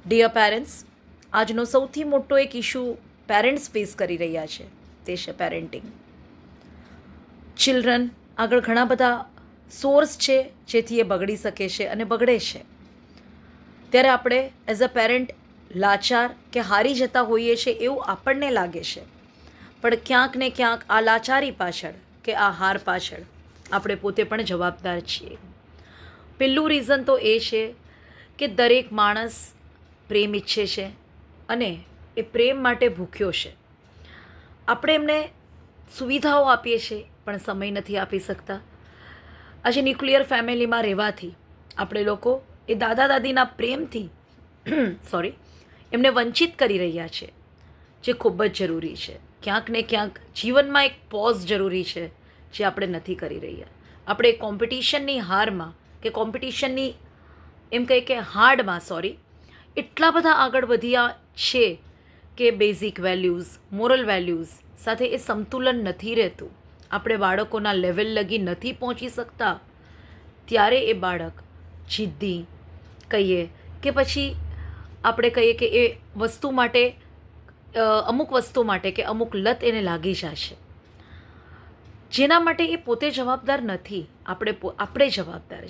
Dear parents, આજનો સૌથી મોટો એક ઇશ્યુ પેરેન્ટ્સ ફેસ કરી રહ્યા છે તે છે પેરેન્ટિંગ. ચિલ્ડ્રન આગળ ઘણા બધા સોર્સ છે જેથી એ બગડી શકે છે અને બગડે છે. ત્યારે આપણે એઝ અ પેરેન્ટ લાચાર કે હારી જતા હોઈએ છીએ એવું આપણને લાગે છે, પણ ક્યાંક ને ક્યાંક આ લાચારી પાછળ કે આ હાર પાછળ આપણે પોતે પણ જવાબદાર છીએ. પહેલું રીઝન તો એ છે કે દરેક માણસ પ્રેમ ઈચ્છે છે અને એ પ્રેમ માટે ભૂખ્યો છે. આપણે એમને સુવિધાઓ આપીએ છીએ પણ સમય નથી આપી શકતા. આજે ન્યુક્લિયર ફેમિલીમાં રહેવાથી આપણે લોકો એ દાદા દાદીના પ્રેમથી એમને વંચિત કરી રહ્યા છે, જે ખૂબ જ જરૂરી છે. ક્યાંક ને ક્યાંક જીવનમાં એક પોઝ જરૂરી છે જે આપણે નથી કરી રહ્યા. આપણે કોમ્પિટિશનની હારમાં કે કોમ્પિટિશનની એમ કહીએ કે હાર્ડમાં એટલા બધા આગળ વધ્યા છે કે બેઝિક વેલ્યુઝ, મોરલ વેલ્યુઝ સાથે એ સંતુલન નથી રહેતું. આપણે બાળકોના લેવલ લગી નથી પહોંચી શકતા. ત્યારે એ બાળક જિદ્દી કહીએ કે પછી આપણે કહીએ કે એ વસ્તુ માટે અમુક વસ્તુ માટે કે અમુક લત એને લાગી જશે, જેના માટે એ પોતે જવાબદાર નથી. આપણે જવાબદાર